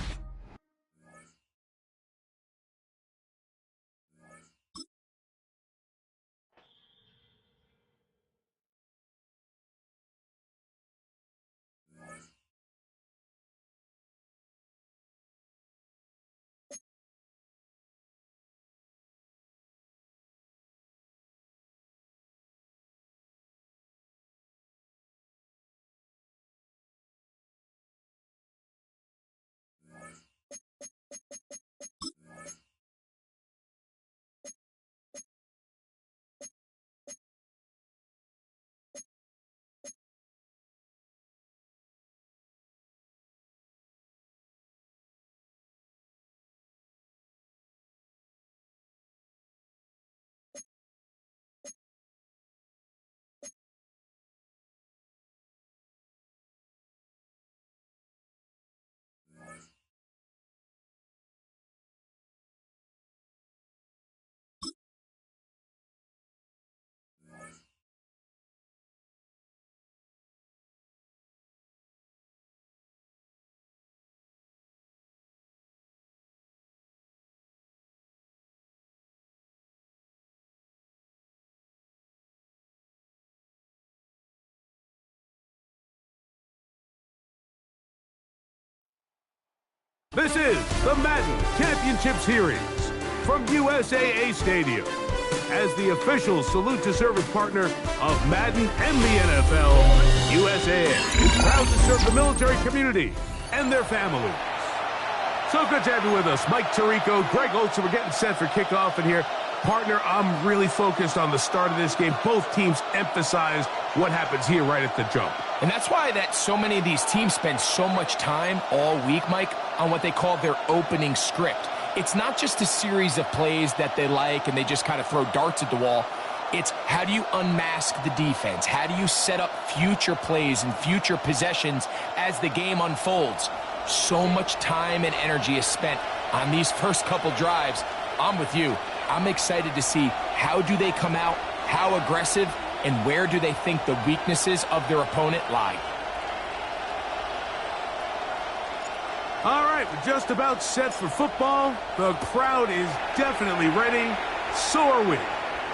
This is the Madden Championship Series from USAA Stadium. As the official salute-to-service partner of Madden and the NFL, USAA is proud to serve the military community and their families. So good to have you with us. Mike Tirico, Greg Olsen, we're getting set for kickoff in here. Partner, I'm really focused on the start of this game. Both teams emphasize what happens here right at the jump. And that's why that so many of these teams spend so much time all week, Mike, on what they call their opening script. It's not just a series of plays that they like and they just kind of throw darts at the wall. It's how do you unmask the defense? How do you set up future plays and future possessions as the game unfolds? So much time and energy is spent on these first couple drives. I'm with you. I'm excited to see how do they come out, how aggressive, and where do they think the weaknesses of their opponent lie. All right, we're just about set for football. The crowd is definitely ready. So are we.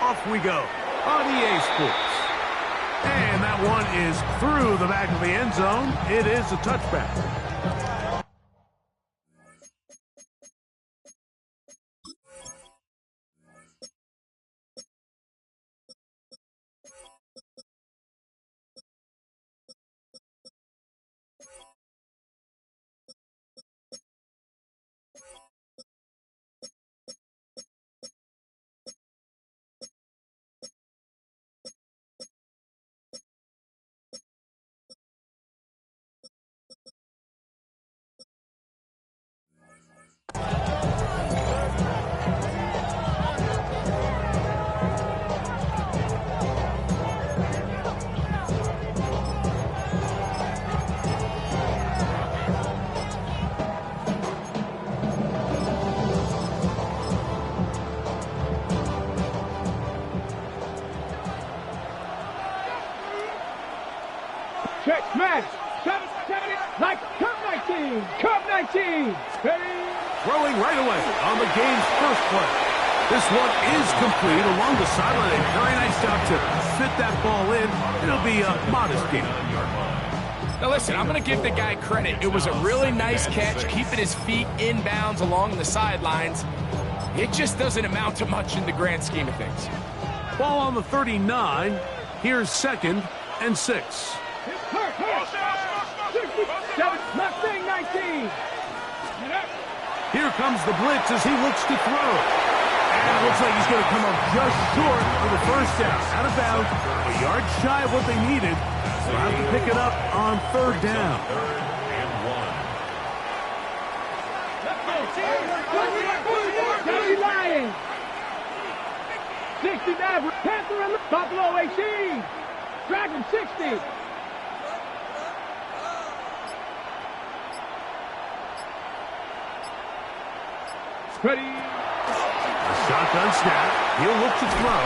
Off we go on EA Sports. And that one is through the back of the end zone. It is a touchback. Check, smash. 7, like, Cup 19. Cup 19. Ready? Throwing right away on the game's first play. This one is complete along the sideline. A very nice job to fit that ball in. It'll be a modest gain. Now listen, I'm going to give the guy credit. It was a really nice catch, keeping his feet inbounds along the sidelines. It just doesn't amount to much in the grand scheme of things. Ball on the 39. Here's 2nd and 6. Hurt. 7, Mustang 19. Here comes the blitz as he looks to throw. And it looks like he's going to come up just short of the first down. Out of bounds, a yard shy of what they needed. They'll have to pick it up on 3rd down. 3rd and 1. Dirty Lions. 60 Maverick. Panther and Buffalo 18. Dragon 60. Ready. A shotgun snap. He'll look to throw.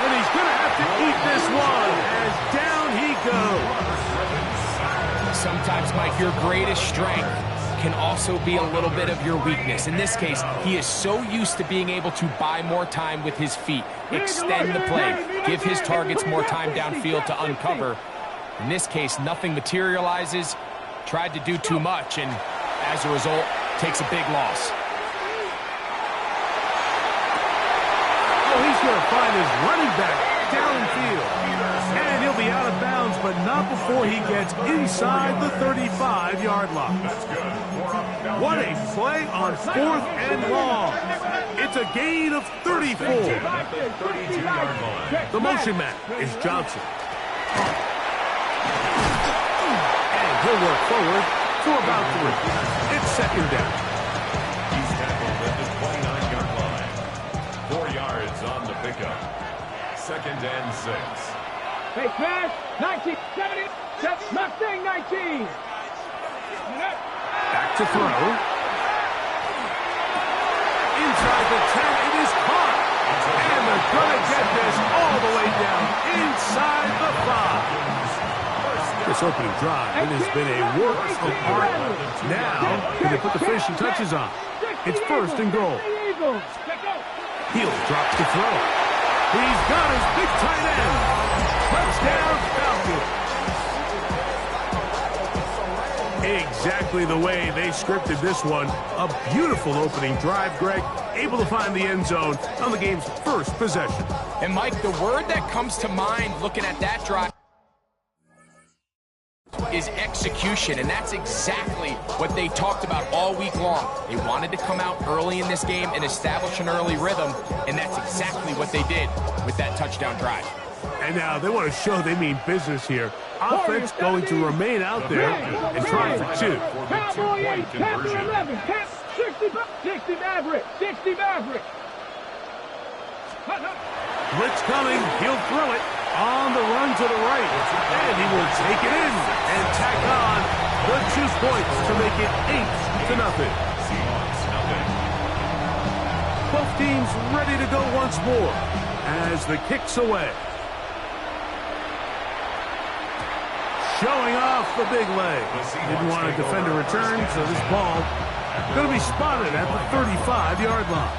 And he's going to have to eat this one as down he goes. Sometimes, Mike, your greatest strength can also be a little bit of your weakness. In this case, he is so used to being able to buy more time with his feet, extend the play, give his targets more time downfield to uncover. In this case, nothing materializes, tried to do too much, and as a result, takes a big loss. He's going to find his running back downfield. And he'll be out of bounds, but not before he gets inside the 35-yard line. That's good. What a play on 4th and long. It's a gain of 34. 32-yard line. The motion man is Johnson. And he'll work forward for about 3. It's 2nd down. He's tackled at the 29-yard line. 4 yards on the pickup. 2nd and 6. Hey, smash. 19, 70, Mustang 19. Back to throw. Inside the 10, it is caught. And they're going to get this all the way down inside the 5. This opening drive, it has been a work of art. Now, can they put the finishing touches on? It's 1st and goal. Heel drops the throw. He's got his big tight end. Touchdown, Falcons. Exactly the way they scripted this one. A beautiful opening drive, Greg. Able to find the end zone on the game's first possession. And, Mike, the word that comes to mind looking at that drive is execution, and that's exactly what they talked about all week long. They wanted to come out early in this game and establish an early rhythm, and that's exactly what they did with that touchdown drive. And now they want to show they mean business here. Offense going to remain out there and try for 2. Cowboy 8, Panther 11, 60 Maverick, 60 Maverick. Blitz coming, he'll throw it on the run to the right. And he will take it in and tack on the 2 points to make it 8-0. Seahawks, nothing. Both teams ready to go once more as the kick's away. Showing off the big leg. Didn't want to defend a return, so this ball going to be spotted at the 35-yard line.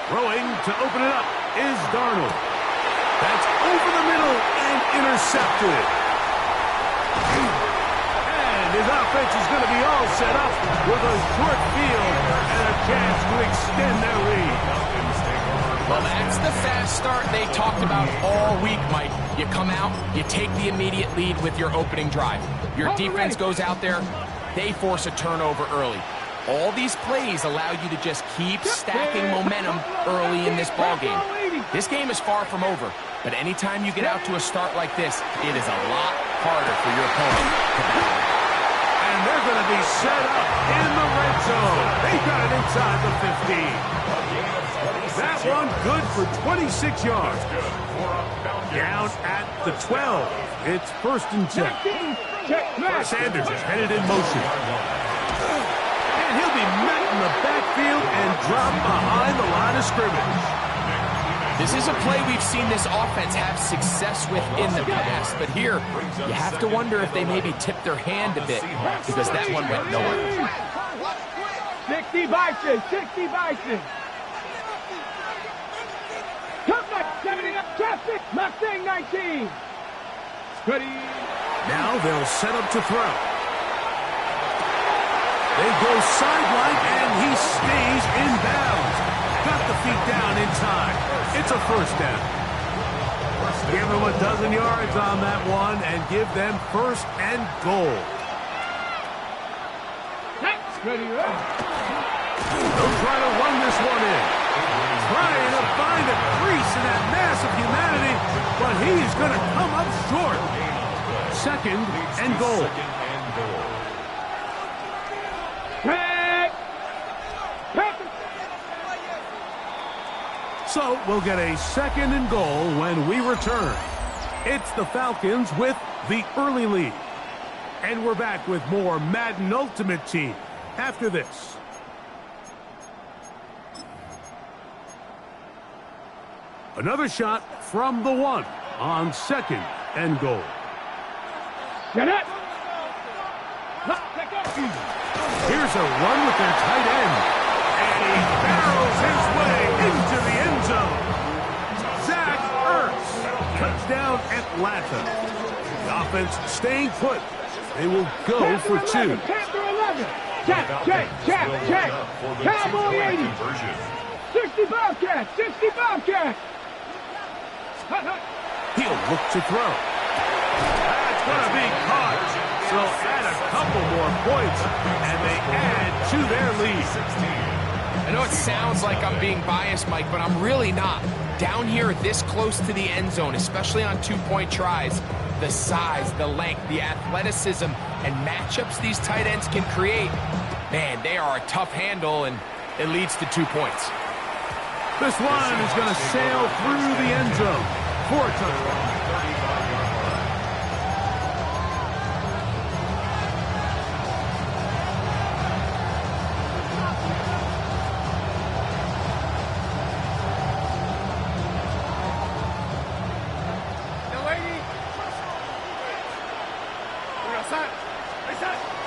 Throwing to open it up is Darnold. That's over the middle and intercepted. And his offense is going to be all set up with a short field and a chance to extend their lead. Well, that's the fast start they talked about all week, Mike. You come out, you take the immediate lead with your opening drive. Your defense goes out there, they force a turnover early. All these plays allow you to just keep stacking momentum early in this ballgame. This game is far from over, but anytime you get out to a start like this, it is a lot harder for your opponent to battle. And they're going to be set up in the red zone. They got it inside the 15. That one good for 26 yards. Down at the 12. It's 1st and 10. Sanders is headed in motion. And he'll be met in the backfield and dropped behind the line of scrimmage. This is a play we've seen this offense have success with in the past, but here you have to wonder if they maybe tipped their hand a bit because that one went nowhere. 60 Bison, 60 Bison. Come back, 70 up, traffic, Mustang 19. Ready. Now they'll set up to throw. They go sideline, and he stays in bounds. Got the feet down in time. It's a 1st down. Give them a dozen yards on that one and give them 1st and goal. Ready, They'll try to run this one in. Trying to find a crease in that mass of humanity, but he is going to come up short. 2nd and goal. So we'll get a 2nd and goal when we return. It's the Falcons with the early lead. And we're back with more Madden Ultimate Team after this. Another shot from the 1 on 2nd and goal. Get it. Here's a run with their tight end. And he barrels his way into the end zone. Zach Ertz. Touchdown Atlanta. The offense staying put. They will go for 2. Panther 11. Check. Cowboy 80. 60 Bobcat, 60 Bobcat. He'll look to throw. That's going to be caught. So add a couple more points, and they add to their lead. I know it sounds like I'm being biased, Mike, but I'm really not. Down here this close to the end zone, especially on 2-point tries, the size, the length, the athleticism, and matchups these tight ends can create, man, they are a tough handle, and it leads to 2 points. This one is going to sail through the end zone for a touchdown.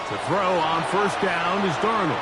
To throw on 1st down is Darnold.